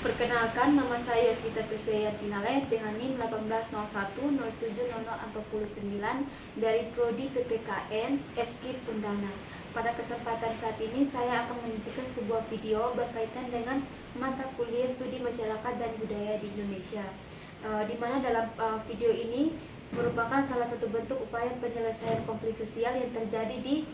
Perkenalkan, nama saya Vita Tusayati Nalayan dengan NIM 1801070049 dari Prodi PPKN FKIP Undana. Pada kesempatan saat ini saya akan menyajikan sebuah video berkaitan dengan mata kuliah Studi Masyarakat dan Budaya di Indonesia. Di mana dalam video ini merupakan salah satu bentuk upaya penyelesaian konflik sosial yang terjadi di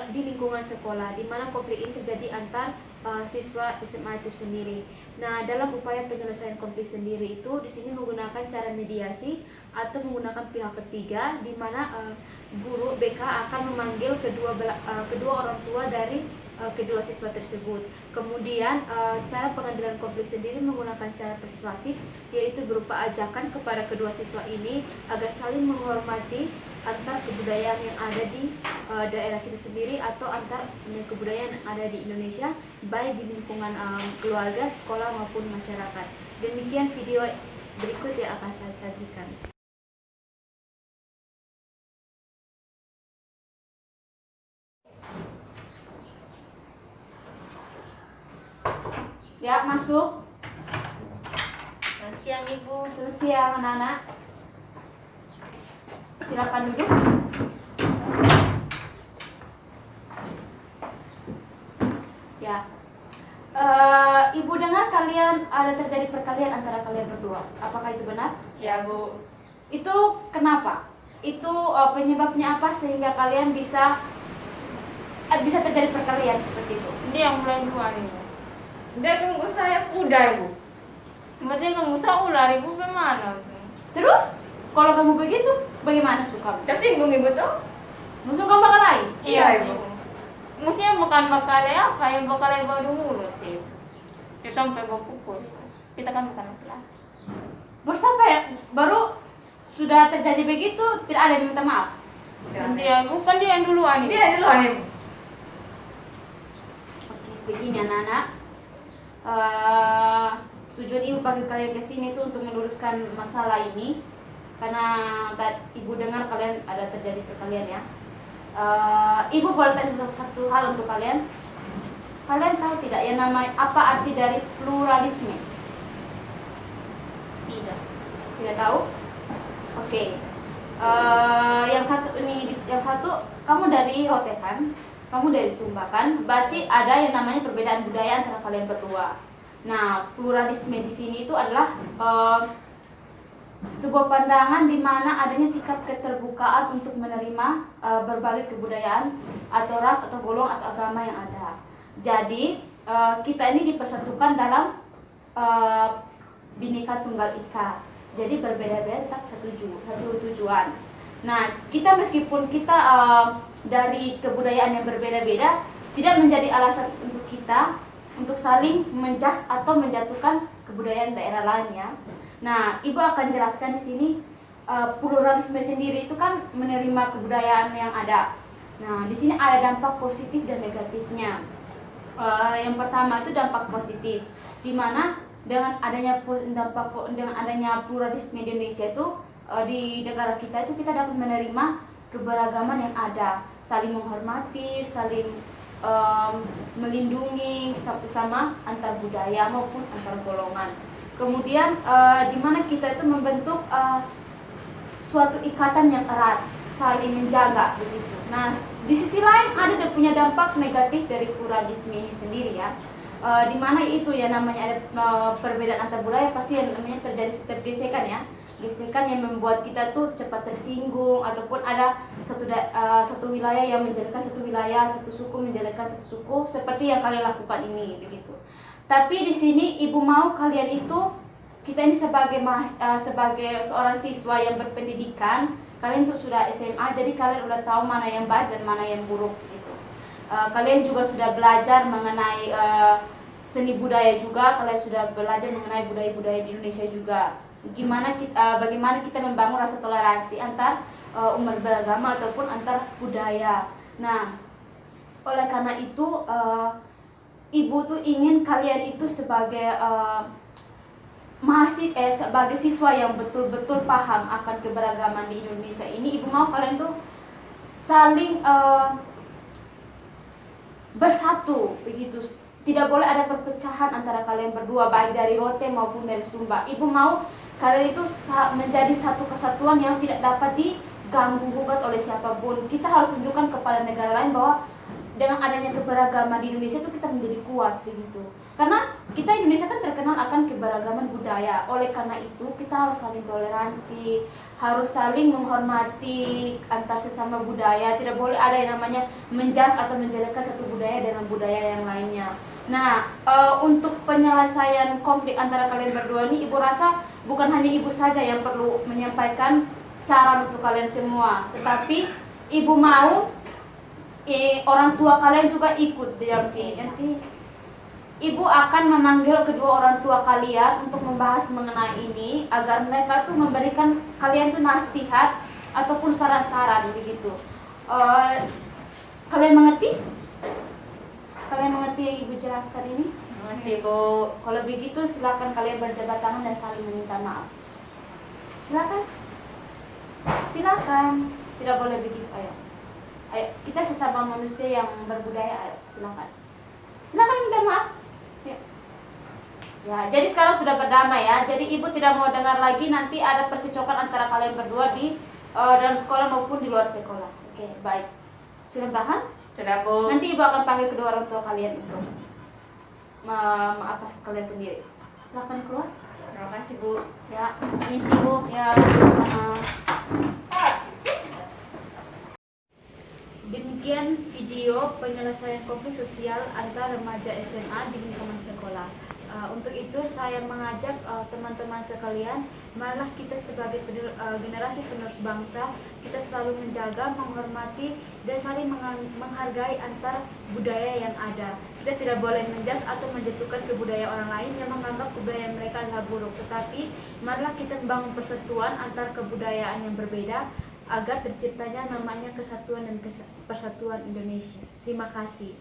lingkungan sekolah, di mana konflik ini terjadi antar siswa SMA itu sendiri. Nah, dalam upaya penyelesaian konflik sendiri itu di sini menggunakan cara mediasi atau menggunakan pihak ketiga, di mana guru BK akan memanggil kedua orang tua dari kedua siswa tersebut. Kemudian cara pengambilan konflik sendiri menggunakan cara persuasif, yaitu berupa ajakan kepada kedua siswa ini agar saling menghormati antar kebudayaan yang ada di daerah kita sendiri atau antar kebudayaan yang ada di Indonesia, baik di lingkungan keluarga, sekolah maupun masyarakat. Demikian video berikut yang akan saya sajikan. Ya, masuk. Selamat siang Ibu. Selamat siang anak-anak. Silakan duduk. Ya. Ibu dengar kalian ada terjadi perkelahian antara kalian berdua. Apakah itu benar? Ya Bu. Itu kenapa? Itu penyebabnya apa sehingga kalian bisa terjadi perkelahian seperti itu? Dia yang mulai duluan ini. Dia ganggu saya kuda Ibu. Dia ganggu saya ular Ibu, bagaimana? Terus kalau kamu begitu, bagaimana suka? Tersinggung Ibu tuh? Musuh kamu bakal Iya Ibu. Mestinya bukan bakal apa yang bakal baru mulut sih. Dia sampai bawa pukul. Kita kan bukan laki-laki. Baru sudah terjadi begitu, tidak ada yang minta maaf. Dia bukan dia yang duluan. Dia duluan Ibu. Oke, begini anak-anak. Tujuan ibu panggil kalian ke sini itu untuk meluruskan masalah ini, karena ibu dengar kalian ada terjadi perkelahian ya. Ibu boleh tanya satu hal untuk kalian. Kalian tahu tidak yang namanya apa arti dari pluralisme? Tidak. Tidak tahu? Oke. Yang satu kamu dari Rote kan? Kamu dari Sumba kan? Berarti ada yang namanya perbedaan budaya antara kalian berdua. Nah, pluralisme di sini itu adalah sebuah pandangan di mana adanya sikap keterbukaan untuk menerima berbagai kebudayaan atau ras atau golongan atau agama yang ada. Jadi kita ini dipersatukan dalam Bhinneka Tunggal Ika. Jadi berbeda-beda tetap satu tujuan. Nah, kita meskipun kita dari kebudayaan yang berbeda-beda, tidak menjadi alasan untuk kita untuk saling menjudge atau menjatuhkan kebudayaan daerah lainnya. Nah, Ibu akan jelaskan di sini pluralisme sendiri itu kan menerima kebudayaan yang ada. Nah, di sini ada dampak positif dan negatifnya. Yang pertama itu dampak positif, di mana dengan adanya pluralisme di Indonesia itu di negara kita itu kita dapat menerima keberagaman yang ada, saling menghormati, saling melindungi satu sama antar budaya maupun antar golongan. Kemudian di mana kita itu membentuk suatu ikatan yang erat, saling menjaga begitu. Nah, di sisi lain ada punya dampak negatif dari pluralisme ini sendiri ya. Di mana itu ya namanya ada perbedaan antar budaya, pasti yang namanya terjadi gesekan ya. Gesekan yang membuat kita tuh cepat tersinggung, ataupun ada satu wilayah yang menjelekan satu wilayah, satu suku menjelekan satu suku, seperti yang kalian lakukan ini begitu. Tapi di sini ibu mau kalian itu, kita ini sebagai seorang siswa yang berpendidikan, kalian tuh sudah SMA, jadi kalian udah tahu mana yang baik dan mana yang buruk gitu. Kalian juga sudah belajar mengenai seni budaya juga, kalian sudah belajar mengenai budaya-budaya di Indonesia juga. Bagaimana kita membangun rasa toleransi antar umat beragama ataupun antar budaya. Nah, oleh karena itu ibu tuh ingin kalian itu sebagai sebagai siswa yang betul-betul paham akan keberagaman di Indonesia ini, ibu mau kalian tuh saling bersatu begitu, tidak boleh ada perpecahan antara kalian berdua, baik dari Rote maupun dari Sumba. Ibu mau kalian itu menjadi satu kesatuan yang tidak dapat diganggu gugat oleh siapapun. Kita harus tunjukkan kepada negara lain bahwa dengan adanya keberagaman di Indonesia itu kita menjadi kuat begitu. Karena kita Indonesia kan terkenal akan keberagaman budaya. Oleh karena itu kita harus saling toleransi, harus saling menghormati antar sesama budaya. Tidak boleh ada yang namanya menjudge atau menjelekkan satu budaya dengan budaya yang lainnya. Nah, untuk penyelesaian konflik antara kalian berdua ini, ibu rasa bukan hanya ibu saja yang perlu menyampaikan saran untuk kalian semua, tetapi ibu mau orang tua kalian juga ikut di dalam sini. Nanti ibu akan memanggil kedua orang tua kalian untuk membahas mengenai ini agar mereka tuh memberikan kalian tuh nasihat ataupun saran-saran begitu. Kalian mengerti? Kalian mengerti yang ibu jelaskan ini? Mengerti, Bu. Kalau begitu silakan kalian berjabat tangan dan saling meminta maaf. Silakan. Silakan. Tidak boleh begitu, ayo. Ayo, kita sesama manusia yang berbudaya, ayo, silakan. Silakan minta maaf. Ya. Ya, jadi sekarang sudah berdamai ya. Jadi ibu tidak mau dengar lagi nanti ada percecokan antara kalian berdua di dalam sekolah maupun di luar sekolah. Oke, baik. Sudah paham? Sudah, Bu. Nanti ibu akan panggil kedua orang tua kalian untuk apa kalian sendiri. Silakan keluar. Terima kasih, Bu. Ya, Permisi, Bu. ya sama. Demikian video penyelesaian konflik sosial antar remaja SMA di lingkungan sekolah. Untuk itu saya mengajak teman-teman sekalian, marilah kita sebagai generasi penerus bangsa, kita selalu menjaga, menghormati, dan saling menghargai antar budaya yang ada. Kita tidak boleh menjudge atau menjatuhkan kebudayaan orang lain yang menganggap kebudayaan mereka adalah buruk. Tetapi marilah kita membangun persatuan antar kebudayaan yang berbeda agar terciptanya namanya kesatuan dan persatuan Indonesia. Terima kasih.